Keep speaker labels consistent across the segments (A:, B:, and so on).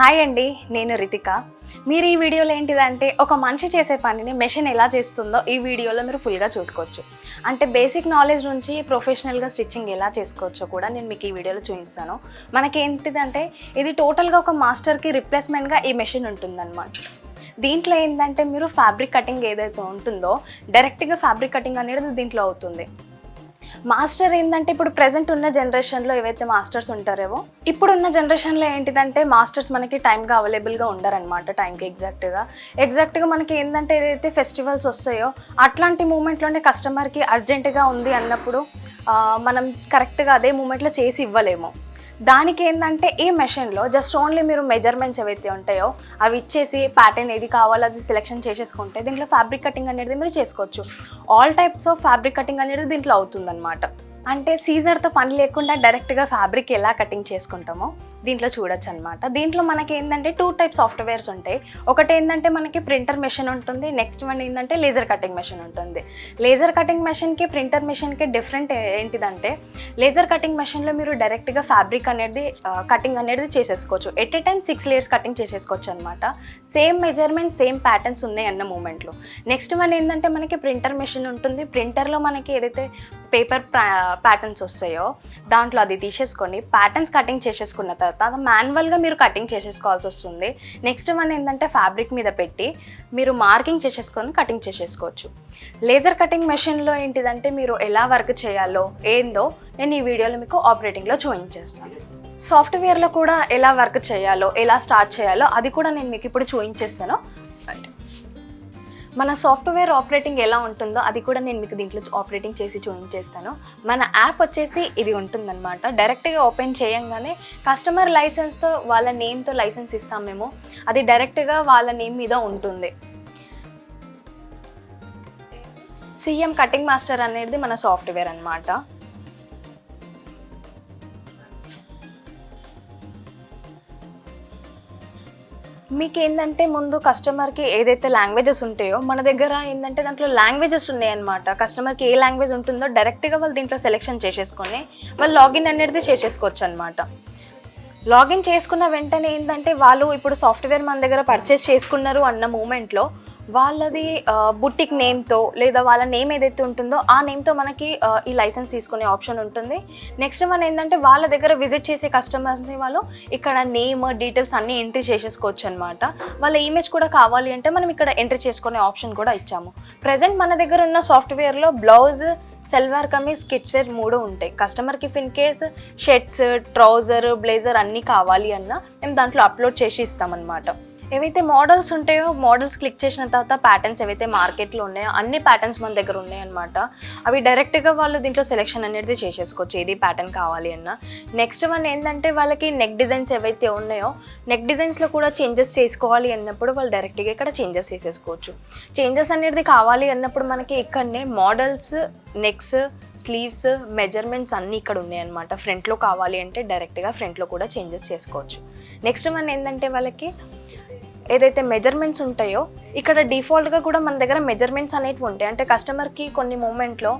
A: Hi అండి, నేను రితిక. మీరు ఈ వీడియోలో ఏంటిదంటే ఒక మనిషి చేసే పనిని మెషిన్ ఎలా చేస్తుందో ఈ వీడియోలో మీరు ఫుల్గా చూసుకోవచ్చు. అంటే బేసిక్ నాలెడ్జ్ నుంచి ప్రొఫెషనల్గా స్టిచ్చింగ్ ఎలా చేసుకోవచ్చో కూడా నేను మీకు ఈ వీడియోలో చూపిస్తాను. మనకి ఏంటిదంటే ఇది టోటల్గా ఒక మాస్టర్కి రిప్లేస్మెంట్గా ఈ మెషిన్ ఉంటుందన్నమాట. దీంట్లో ఏంటంటే మీరు ఫ్యాబ్రిక్ కటింగ్ ఏదైతే ఉంటుందో డైరెక్ట్గా ఫ్యాబ్రిక్ కటింగ్ అనేది దీంట్లో అవుతుంది. మాస్టర్ ఏంటంటే ఇప్పుడు ప్రజెంట్ ఉన్న జనరేషన్లో ఏవైతే మాస్టర్స్ ఉంటారేవో ఇప్పుడున్న జనరేషన్లో ఏంటిదంటే మాస్టర్స్ మనకి టైంగా అవైలబుల్గా ఉండరనమాట. టైంకి ఎగ్జాక్ట్గా మనకి ఏంటంటే ఏదైతే ఫెస్టివల్స్ వస్తాయో అట్లాంటి మూమెంట్లోనే కస్టమర్కి అర్జెంటుగా ఉంది అన్నప్పుడు మనం కరెక్ట్గా అదే మూమెంట్లో చేసి ఇవ్వలేము. దానికి ఏంటంటే ఈ మెషిన్లో జస్ట్ ఓన్లీ మీరు మెజర్మెంట్స్ ఏవైతే ఉంటాయో అవి ఇచ్చేసి ప్యాటర్న్ ఏది కావాలో అది సెలెక్షన్ చేసేసుకుంటే దీంట్లో ఫ్యాబ్రిక్ కటింగ్ అనేది మీరు చేసుకోవచ్చు. All types of fabric cutting అనేది దీంట్లో అవుతుందన్నమాట. అంటే సీజర్తో పని లేకుండా డైరెక్ట్గా ఫ్యాబ్రిక్ ఎలా కటింగ్ చేసుకుంటామో దీంట్లో చూడొచ్చు అనమాట. దీంట్లో మనకి ఏంటంటే 2 టైప్ సాఫ్ట్వేర్స్ ఉంటాయి. ఒకటి ఏంటంటే మనకి ప్రింటర్ మెషిన్ ఉంటుంది, నెక్స్ట్ వన్ ఏంటంటే లేజర్ కటింగ్ మెషిన్ ఉంటుంది. లేజర్ కటింగ్ మెషిన్కి ప్రింటర్ మెషిన్కి డిఫరెంట్ ఏంటిదంటే లేజర్ కటింగ్ మెషిన్లో మీరు డైరెక్ట్గా ఫ్యాబ్రిక్ అనేది కటింగ్ అనేది చేసేసుకోవచ్చు. At a time 6 layers cutting చేసేసుకోవచ్చు అనమాట. సేమ్ మెజర్మెంట్ సేమ్ ప్యాటర్న్స్ ఉన్నాయి అన్న మూమెంట్లో. నెక్స్ట్ వన్ ఏంటంటే మనకి ప్రింటర్ మెషిన్ ఉంటుంది. ప్రింటర్లో మనకి ఏదైతే పేపర్ ప్యాటర్న్స్ వస్తాయో దాంట్లో అది తీసేసుకొని ప్యాటర్న్స్ కటింగ్ చేసేసుకున్న తర్వాత మాన్యువల్గా మీరు కటింగ్ చేసేసుకోవాల్సి వస్తుంది. నెక్స్ట్ వన్ ఏంటంటే ఫ్యాబ్రిక్ మీద పెట్టి మీరు మార్కింగ్ చేసేసుకొని కటింగ్ చేసేసుకోవచ్చు. లేజర్ కటింగ్ మెషిన్లో ఏంటిదంటే మీరు ఎలా వర్క్ చేయాలో ఏందో నేను ఈ వీడియోలో మీకు ఆపరేటింగ్లో చూపించేస్తాను. సాఫ్ట్వేర్లో కూడా ఎలా వర్క్ చేయాలో ఎలా స్టార్ట్ చేయాలో అది కూడా నేను మీకు ఇప్పుడు చూపించేస్తాను. మన సాఫ్ట్వేర్ ఆపరేటింగ్ ఎలా ఉంటుందో అది కూడా నేను మీకు దీంట్లో ఆపరేటింగ్ చేసి చూపించేస్తాను. మన యాప్ వచ్చేసి ఇది ఉంటుందన్నమాట. డైరెక్ట్గా ఓపెన్ చేయంగానే కస్టమర్ లైసెన్స్తో వాళ్ళ నేమ్తో లైసెన్స్ ఇస్తాం మేము. అది డైరెక్ట్గా వాళ్ళ నేమ్ మీద ఉంటుంది. సిఎం కటింగ్ మాస్టర్ అనేది మన సాఫ్ట్వేర్ అన్నమాట. మీకు ఏంటంటే ముందు కస్టమర్కి ఏదైతే లాంగ్వేజెస్ ఉంటాయో మన దగ్గర ఏంటంటే దాంట్లో లాంగ్వేజెస్ ఉన్నాయన్నమాట. కస్టమర్కి ఏ లాంగ్వేజ్ ఉంటుందో డైరెక్ట్గా వాళ్ళు దీంట్లో సెలెక్షన్ చేసేసుకొని వాళ్ళు లాగిన్ అనేది చేసేసుకోవచ్చు అనమాట. లాగిన్ చేసుకున్న వెంటనే ఏంటంటే వాళ్ళు ఇప్పుడు సాఫ్ట్వేర్ మన దగ్గర పర్చేస్ చేసుకున్నారు అన్న మూమెంట్లో వాళ్ళది బుటిక్ నేమ్తో లేదా వాళ్ళ నేమ్ ఏదైతే ఉంటుందో ఆ నేమ్తో మనకి ఈ లైసెన్స్ తీసుకునే ఆప్షన్ ఉంటుంది. నెక్స్ట్ వన్ ఏంటంటే వాళ్ళ దగ్గర విజిట్ చేసే కస్టమర్స్ని వాళ్ళు ఇక్కడ నేమ్ డీటెయిల్స్ అన్నీ ఎంట్రీ చేసేసుకోవచ్చు అనమాట. వాళ్ళ ఇమేజ్ కూడా కావాలి అంటే మనం ఇక్కడ ఎంట్రీ చేసుకునే ఆప్షన్ కూడా ఇచ్చాము. ప్రజెంట్ మన దగ్గర ఉన్న సాఫ్ట్వేర్లో blouse, salwar kameez, kids wear 3 ఉంటాయి. కస్టమర్కి in case shirts, trouser, blazer అన్నీ కావాలి అన్నా మేము దాంట్లో అప్లోడ్ చేసి ఇస్తామన్నమాట. ఏవైతే మోడల్స్ ఉంటాయో మోడల్స్ క్లిక్ చేసిన తర్వాత ప్యాటర్న్స్ ఏవైతే మార్కెట్లో ఉన్నాయో అన్ని ప్యాటర్న్స్ మన దగ్గర ఉన్నాయన్నమాట. అవి డైరెక్ట్గా వాళ్ళు దీంట్లో సెలెక్షన్ అనేది చేసేసుకోవచ్చు ఏది ప్యాటర్న్ కావాలి అన్న. నెక్స్ట్ వన్ ఏంటంటే వాళ్ళకి నెక్ డిజైన్స్ ఏవైతే ఉన్నాయో నెక్ డిజైన్స్లో కూడా చేంజెస్ చేసుకోవాలి అన్నప్పుడు వాళ్ళు డైరెక్ట్గా ఇక్కడ చేంజెస్ చేసేసుకోవచ్చు. చేంజెస్ అనేది కావాలి అన్నప్పుడు మనకి ఇక్కడనే మోడల్స్, నెక్స్, స్లీవ్స్, మెజర్మెంట్స్ అన్నీ ఇక్కడ ఉన్నాయన్నమాట. ఫ్రంట్లో కావాలి అంటే డైరెక్ట్గా ఫ్రంట్లో కూడా చేంజెస్ చేసుకోవచ్చు. నెక్స్ట్ వన్ ఏంటంటే వాళ్ళకి ఏదైతే మెజర్మెంట్స్ ఉంటాయో ఇక్కడ డిఫాల్ట్గా కూడా మన దగ్గర మెజర్మెంట్స్ అనేవి ఉంటాయి. అంటే కస్టమర్కి కొన్ని మూమెంట్లో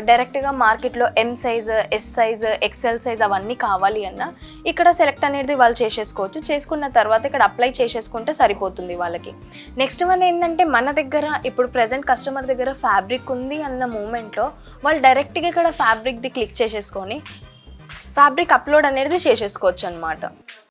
A: డైరెక్ట్గా మార్కెట్లో M size, S size, XL size అవన్నీ కావాలి అన్న ఇక్కడ సెలెక్ట్ అనేది వాళ్ళు చేసేసుకోవచ్చు. చేసుకున్న తర్వాత ఇక్కడ అప్లై చేసేసుకుంటే సరిపోతుంది వాళ్ళకి. నెక్స్ట్ వన్ ఏంటంటే మన దగ్గర ఇప్పుడు ప్రజెంట్ కస్టమర్ దగ్గర ఫ్యాబ్రిక్ ఉంది అన్న మూమెంట్లో వాళ్ళు డైరెక్ట్గా ఇక్కడ ఫ్యాబ్రిక్ది క్లిక్ చేసేసుకొని ఫ్యాబ్రిక్ అప్లోడ్ అనేది చేసేసుకోవచ్చు అనమాట.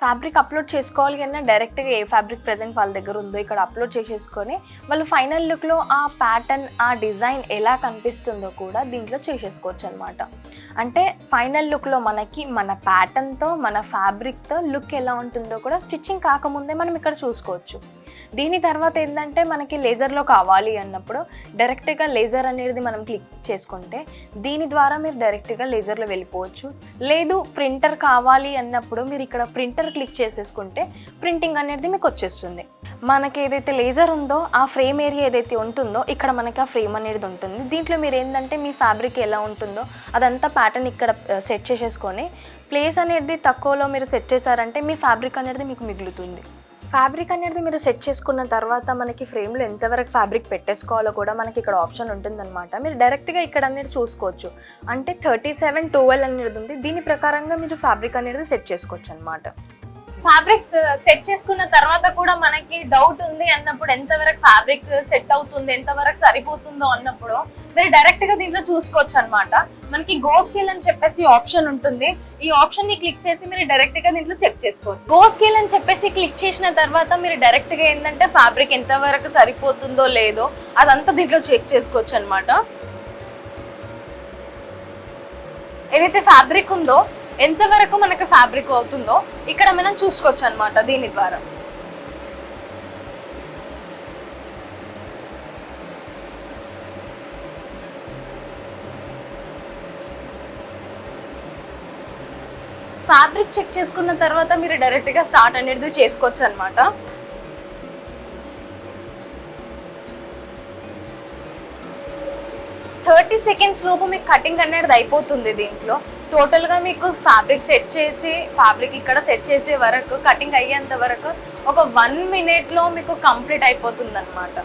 A: ఫ్యాబ్రిక్ అప్లోడ్ చేసుకోవాలి అన్నా డైరెక్ట్గా ఏ ఫ్యాబ్రిక్ ప్రజెంట్ వాళ్ళ దగ్గర ఉందో ఇక్కడ అప్లోడ్ చేసేసుకొని వాళ్ళు ఫైనల్ లుక్లో ఆ ప్యాటర్న్, ఆ డిజైన్ ఎలా కనిపిస్తుందో కూడా దీంట్లో చేసేసుకోవచ్చు అనమాట. అంటే ఫైనల్ లుక్లో మనకి మన ప్యాటర్న్తో మన ఫ్యాబ్రిక్తో లుక్ ఎలా ఉంటుందో కూడా స్టిచ్చింగ్ కాకముందే మనం ఇక్కడ చూసుకోవచ్చు. దీని తర్వాత ఏంటంటే మనకి లేజర్లో కావాలి అన్నప్పుడు డైరెక్ట్గా లేజర్ అనేది మనం క్లిక్ చేసుకుంటే దీని ద్వారా మీరు డైరెక్ట్గా లేజర్లో వెళ్ళిపోవచ్చు. లేదు ప్రింటర్ కావాలి అన్నప్పుడు మీరు ఇక్కడ ప్రింటర్ క్లిక్ చేసేసుకుంటే ప్రింటింగ్ అనేది మీకు వచ్చేస్తుంది. మనకి ఏదైతే లేజర్ ఉందో ఆ ఫ్రేమ్ ఏరియా ఏదైతే ఉంటుందో ఇక్కడ మనకి ఆ ఫ్రేమ్ అనేది ఉంటుంది. దీంట్లో మీరు ఏంటంటే మీ ఫ్యాబ్రిక్ ఎలా ఉంటుందో అదంతా ప్యాటర్న్ ఇక్కడ సెట్ చేసేసుకొని ప్లేస్ అనేది తక్కువలో మీరు సెట్ చేశారంటే మీ ఫ్యాబ్రిక్ అనేది మీకు మిగులుతుంది. ఫ్యాబ్రిక్ అనేది మీరు సెట్ చేసుకున్న తర్వాత మనకి ఫ్రేమ్లో ఎంతవరకు ఫ్యాబ్రిక్ పెట్టేసుకోవాలో కూడా మనకి ఇక్కడ ఆప్షన్ ఉంటుందన్నమాట. మీరు డైరెక్ట్గా ఇక్కడ అనేది చూసుకోవచ్చు. అంటే 37, 12 అనేది ఉంది. దీని ప్రకారంగా మీరు ఫ్యాబ్రిక్ అనేది సెట్ చేసుకోవచ్చు అనమాట. ఫ్యాబ్రిక్స్ సెట్ చేసుకున్న తర్వాత కూడా మనకి డౌట్ ఉంది అన్నప్పుడు, ఎంతవరకు ఫ్యాబ్రిక్ సెట్ అవుతుంది, ఎంతవరకు సరిపోతుందో అన్నప్పుడు మీరు డైరెక్ట్ గా దీంట్లో చూసుకోవచ్చు అనమాట. మనకి గో స్కేల్ అని చెప్పేసి ఆప్షన్ ఉంటుంది. ఈ ఆప్షన్ ని క్లిక్ చేసి మీరు డైరెక్ట్ గా దీంట్లో చెక్ చేసుకోవచ్చు. గో స్కేల్ అని చెప్పేసి క్లిక్ చేసిన తర్వాత మీరు డైరెక్ట్ గా ఏంటంటే ఫ్యాబ్రిక్ ఎంతవరకు సరిపోతుందో లేదో అదంతా దీంట్లో చెక్ చేసుకోవచ్చు అనమాట. ఏదైతే ఫ్యాబ్రిక్ ఉందో ఎంతవరకు మనకి ఫ్యాబ్రిక్ అవుతుందో ఇక్కడ మనం చూసుకోవచ్చు అనమాట దీని ద్వారా. ఫ్యాబ్రిక్ చెక్ చేసుకున్న తర్వాత మీరు డైరెక్ట్ గా స్టార్ట్ అనేది చేసుకోవచ్చు అనమాట. థర్టీ సెకండ్స్ లోపు మీకు కటింగ్ అనేది అయిపోతుంది. దీంట్లో టోటల్ గా మీకు ఫ్యాబ్రిక్ సెట్ చేసి, ఫ్యాబ్రిక్ ఇక్కడ సెట్ చేసే వరకు, కటింగ్ అయ్యేంత వరకు ఒక 1 minute లో మీకు కంప్లీట్ అయిపోతుంది అనమాట.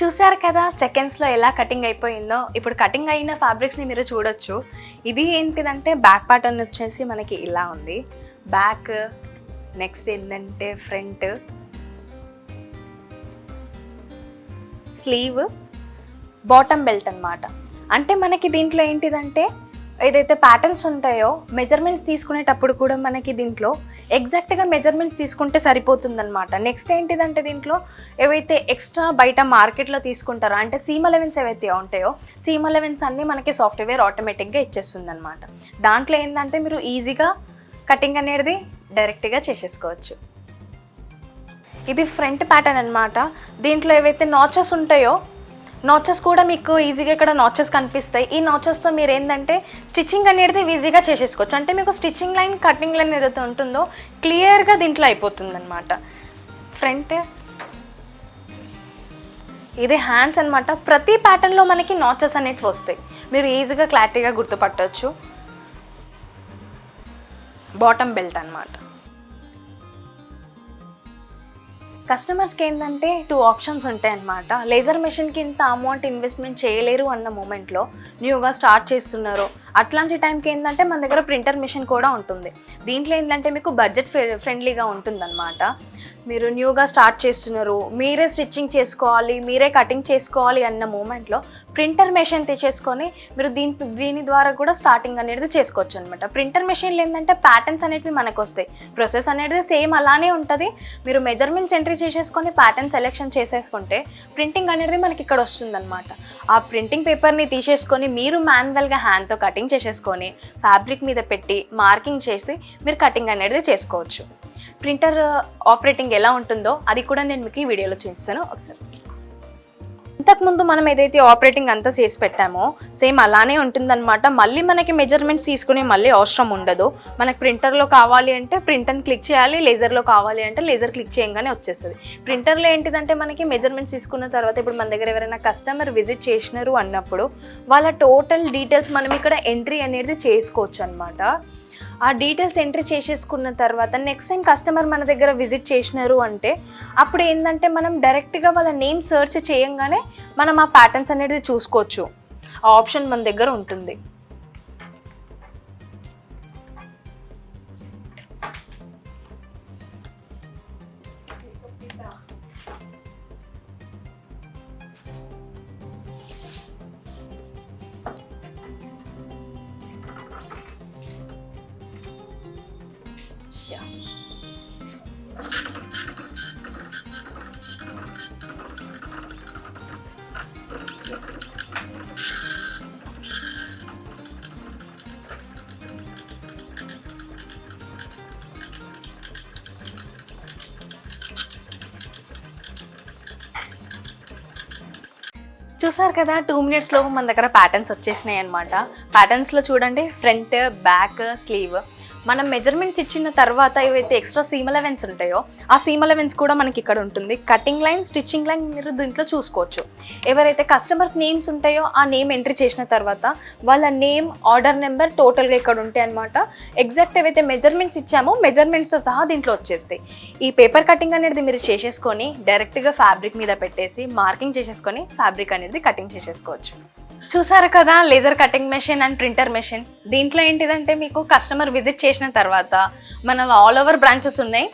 A: చూసారు కదా సెకండ్స్లో ఎలా కటింగ్ అయిపోయిందో. ఇప్పుడు కటింగ్ అయిన ఫ్యాబ్రిక్స్ని మీరు చూడొచ్చు. ఇది ఏంటిదంటే బ్యాక్ ప్యాటర్న్ వచ్చేసి మనకి ఇలా ఉంది. బ్యాక్, నెక్స్ట్ ఏంటంటే ఫ్రంట్, స్లీవ్, బాటమ్ బెల్ట్ అన్నమాట. అంటే మనకి దీంట్లో ఏంటిదంటే ఏదైతే ప్యాటర్న్స్ ఉంటాయో మెజర్మెంట్స్ తీసుకునేటప్పుడు కూడా మనకి దీంట్లో ఎగ్జాక్ట్గా మెజర్మెంట్స్ తీసుకుంటే సరిపోతుందన్నమాట. నెక్స్ట్ ఏంటిదంటే దీంట్లో ఏవైతే ఎక్స్ట్రా బయట మార్కెట్లో తీసుకుంటారో అంటే సీమ్ అలవెన్స్ ఏవైతే ఉంటాయో సీమ్ అలవెన్స్ అన్నీ మనకి సాఫ్ట్వేర్ ఆటోమేటిక్గా ఇచ్చేస్తుంది అనమాట. దాంట్లో ఏంటంటే మీరు ఈజీగా కటింగ్ అనేది డైరెక్ట్గా చేసేసుకోవచ్చు. ఇది ఫ్రంట్ ప్యాటర్న్ అనమాట. దీంట్లో ఏవైతే నాచెస్ ఉంటాయో నాచెస్ కూడా మీకు ఈజీగా ఇక్కడ నాచెస్ కనిపిస్తాయి. ఈ నాచెస్తో మీరు ఏంటంటే స్టిచ్చింగ్ అనేది ఈజీగా చేసేసుకోవచ్చు. అంటే మీకు స్టిచ్చింగ్ లైన్, కటింగ్ లైన్ ఏదైతే ఉంటుందో క్లియర్గా దీంట్లో అయిపోతుంది అనమాట. ఫ్రంట్, ఇది హ్యాండ్స్ అనమాట. ప్రతి ప్యాటర్న్లో మనకి నాచెస్ అనేవి వస్తాయి, మీరు ఈజీగా క్లారిటీగా గుర్తుపట్టవచ్చు. బాటమ్ బెల్ట్ అనమాట. కస్టమర్స్కి ఏంటంటే 2 ఆప్షన్స్ ఉంటాయి అన్నమాట. లేజర్ మెషిన్కి ఇంత అమౌంట్ ఇన్వెస్ట్మెంట్ చేయలేరు అన్న మూమెంట్లో, న్యూగా స్టార్ట్ చేస్తున్నారు అట్లాంటి టైంకి ఏంటంటే మన దగ్గర ప్రింటర్ మెషిన్ కూడా ఉంటుంది. దీంట్లో ఏంటంటే మీకు బడ్జెట్ ఫ్రెండ్లీగా ఉంటుందన్నమాట. మీరు న్యూగా స్టార్ట్ చేస్తున్నారు, మీరే స్టిచ్చింగ్ చేసుకోవాలి, మీరే కటింగ్ చేసుకోవాలి అన్న మూమెంట్లో ప్రింటర్ మెషిన్ తెచ్చేసుకొని మీరు దీని ద్వారా కూడా స్టార్టింగ్ అనేది చేసుకోవచ్చు అనమాట. ప్రింటర్ మెషిన్లో ఏంటంటే ప్యాటర్న్స్ అనేవి మనకు వస్తాయి. ప్రాసెస్ అనేది సేమ్ అలానే ఉంటుంది. మీరు మెజర్మెంట్స్ ఎంట్రీ చేసేసుకొని ప్యాటర్న్ సెలెక్షన్ చేసేసుకుంటే ప్రింటింగ్ అనేది మనకి ఇక్కడ వస్తుందన్నమాట. ఆ ప్రింటింగ్ పేపర్ని తీసేసుకొని మీరు మాన్యువల్గా హ్యాండ్తో కటింగ్ చేసేసుకొని ఫ్యాబ్రిక్ మీద పెట్టి మార్కింగ్ చేసి మీరు కటింగ్ అనేది చేసుకోవచ్చు. ప్రింటర్ ఆపరేటింగ్ ఎలా ఉంటుందో అది కూడా నేను మీకు ఈ వీడియోలో చూపిస్తాను ఒకసారి. ఇంతకుముందు మనం ఏదైతే ఆపరేటింగ్ అంతా చేసి పెట్టామో సేమ్ అలానే ఉంటుందన్నమాట. మళ్ళీ మనకి మెజర్మెంట్స్ తీసుకునే మళ్ళీ అవసరం ఉండదు. మనకి ప్రింటర్లో కావాలి అంటే ప్రింటర్ని క్లిక్ చేయాలి, లేజర్లో కావాలి అంటే లేజర్ క్లిక్ చేయగానే వచ్చేస్తుంది. ప్రింటర్లో ఏంటిదంటే మనకి మెజర్మెంట్స్ తీసుకున్న తర్వాత ఇప్పుడు మన దగ్గర ఎవరైనా కస్టమర్ విజిట్ చేసినారు అన్నప్పుడు వాళ్ళ టోటల్ డీటెయిల్స్ మనం ఇక్కడ ఎంట్రీ అనేది చేసుకోవచ్చు అనమాట. ఆ డీటెయిల్స్ ఎంట్రీ చేసేసుకున్న తర్వాత నెక్స్ట్ టైం కస్టమర్ మన దగ్గర విజిట్ చేసినారు అంటే అప్పుడు ఏంటంటే మనం డైరెక్ట్గా వాళ్ళ నేమ్ సెర్చ్ చేయంగానే మనం ఆ ప్యాటర్న్స్ అనేది చూసుకోవచ్చు. ఆ ఆప్షన్ మన దగ్గర ఉంటుంది. చూసారు కదా 2 మినిట్స్లో మన దగ్గర ప్యాటర్న్స్ వచ్చేసినాయి అనమాట. ప్యాటర్న్స్లో చూడండి ఫ్రంట్, బ్యాక్, స్లీవ్. మనం మెజర్మెంట్స్ ఇచ్చిన తర్వాత ఏవైతే ఎక్స్ట్రా సీమ్ అలవెన్స్ ఉంటాయో ఆ సీమ్ అలవెన్స్ కూడా మనకి ఇక్కడ ఉంటుంది. కటింగ్ లైన్, స్టిచ్చింగ్ లైన్ మీరు దీంట్లో చూసుకోవచ్చు. ఎవరైతే కస్టమర్స్ నేమ్స్ ఉంటాయో ఆ నేమ్ ఎంట్రీ చేసిన తర్వాత వాళ్ళ నేమ్, ఆర్డర్ నెంబర్ టోటల్గా ఇక్కడ ఉంటాయి అనమాట. ఎగ్జాక్ట్ ఏవైతే మెజర్మెంట్స్ ఇచ్చామో మెజర్మెంట్స్తో సహా దీంట్లో వచ్చేస్తాయి. ఈ పేపర్ కటింగ్ అనేది మీరు చేసేసుకొని డైరెక్ట్గా ఫ్యాబ్రిక్ మీద పెట్టేసి మార్కింగ్ చేసేసుకొని ఫ్యాబ్రిక్ అనేది కటింగ్ చేసేసుకోవచ్చు. చూసారు కదా laser cutting machine and printer machine. దీంట్లో ఏంటిదంటే మీకు కస్టమర్ విజిట్ చేసిన తర్వాత మన ఆల్ ఓవర్ బ్రాంచెస్ ఉన్నాయి.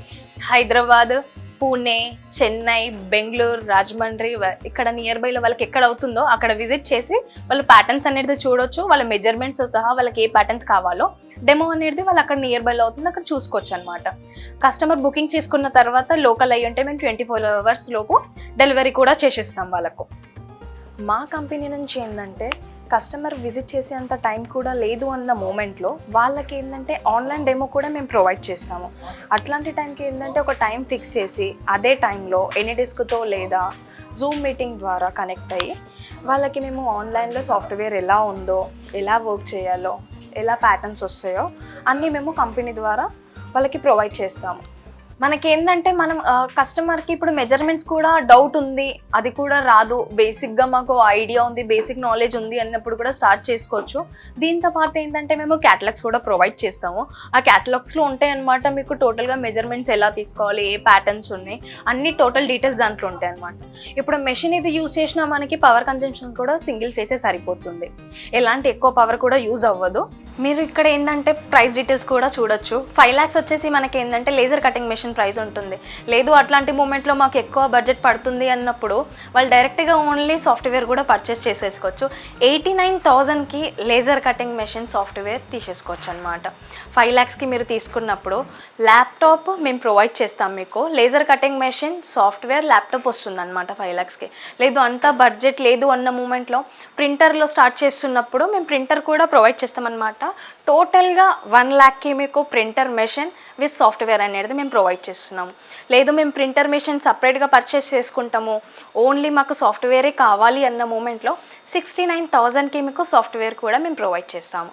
A: హైదరాబాద్, పూణే, చెన్నై, బెంగళూరు, రాజమండ్రి, ఇక్కడ నియర్ బైలో వాళ్ళకి ఎక్కడ అవుతుందో అక్కడ విజిట్ చేసి వాళ్ళు ప్యాటర్న్స్ అనేది చూడొచ్చు. వాళ్ళ మెజర్మెంట్స్ సహా వాళ్ళకి ఏ ప్యాటర్న్స్ కావాలో డెమో అనేది వాళ్ళు అక్కడ నియర్ బైలో అవుతుంది, అక్కడ చూసుకోవచ్చు అనమాట. కస్టమర్ బుకింగ్ చేసుకున్న తర్వాత లోకల్ అయ్యి ఉంటే మేము 24 hours లోపు డెలివరీ కూడా చేసేస్తాం వాళ్ళకు. మా కంపెనీ నుంచి ఏంటంటే కస్టమర్ విజిట్ చేసేంత టైం కూడా లేదు అన్న మూమెంట్లో వాళ్ళకి ఏంటంటే ఆన్లైన్ డెమో కూడా మేము ప్రొవైడ్ చేస్తాము. అట్లాంటి టైంకి ఏంటంటే ఒక టైం ఫిక్స్ చేసి అదే టైంలో ఎనీడెస్క్తో లేదా జూమ్ మీటింగ్ ద్వారా కనెక్ట్ అయ్యి వాళ్ళకి మేము ఆన్లైన్లో సాఫ్ట్వేర్ ఎలా ఉందో, ఎలా వర్క్ చేయాలో, ఎలా ప్యాటర్న్స్ వస్తాయో అన్నీ మేము కంపెనీ ద్వారా వాళ్ళకి ప్రొవైడ్ చేస్తాము. మనకేంటంటే మనం కస్టమర్కి ఇప్పుడు మెజర్మెంట్స్ కూడా డౌట్ ఉంది, అది కూడా రాదు, బేసిక్గా మాకు ఐడియా ఉంది, బేసిక్ నాలెడ్జ్ ఉంది అన్నప్పుడు కూడా స్టార్ట్ చేసుకోవచ్చు. దీంతో పాటు ఏంటంటే మేము క్యాటలాగ్స్ కూడా ప్రొవైడ్ చేస్తాము. ఆ క్యాటలాగ్స్లో ఉంటాయి అన్నమాట మీకు టోటల్గా మెజర్మెంట్స్ ఎలా తీసుకోవాలి, ఏ ప్యాటర్న్స్ ఉన్నాయి, అన్ని టోటల్ డీటెయిల్స్ దాంట్లో ఉంటాయి అన్నమాట. ఇప్పుడు మెషిన్ ఇది యూజ్ చేసినా మనకి పవర్ కన్జంప్షన్ కూడా సింగిల్ ఫేసే సరిపోతుంది, ఎలాంటి ఎక్కువ పవర్ కూడా యూజ్ అవ్వదు. మీరు ఇక్కడ ఏంటంటే ప్రైస్ డీటెయిల్స్ కూడా చూడొచ్చు. 5 lakhs వచ్చేసి మనకి ఏంటంటే లేజర్ కటింగ్ మెషిన్ ప్రైస్ ఉంటుంది. లేదు అట్లాంటి మూమెంట్లో మాకు ఎక్కువ బడ్జెట్ పడుతుంది అన్నప్పుడు వాళ్ళు డైరెక్ట్గా ఓన్లీ సాఫ్ట్వేర్ కూడా పర్చేస్ చేసేసుకోవచ్చు. 89,000కి లేజర్ కటింగ్ మెషిన్ సాఫ్ట్వేర్ తీసేసుకోవచ్చు అనమాట. 5 lakhsకి మీరు తీసుకున్నప్పుడు ల్యాప్టాప్ మేము ప్రొవైడ్ చేస్తాం మీకు. Laser cutting machine, software, laptop వస్తుంది అనమాట 5 lakhsకి. లేదు అంత బడ్జెట్ లేదు అన్న మూమెంట్లో ప్రింటర్లో స్టార్ట్ చేస్తున్నప్పుడు మేము ప్రింటర్ కూడా ప్రొవైడ్ చేస్తామన్నమాట. టోటల్గా 1 lakhకి మీకు ప్రింటర్ మెషిన్ విత్ సాఫ్ట్వేర్ అనేది మేము ప్రొవైడ్ చేస్తున్నాము. లేదు మేము ప్రింటర్ మెషిన్ సపరేట్గా పర్చేస్ చేసుకుంటాము, ఓన్లీ మాకు సాఫ్ట్వేరే కావాలి అన్న మూమెంట్లో 69,000కి మీకు సాఫ్ట్వేర్ కూడా మేము ప్రొవైడ్ చేస్తాము.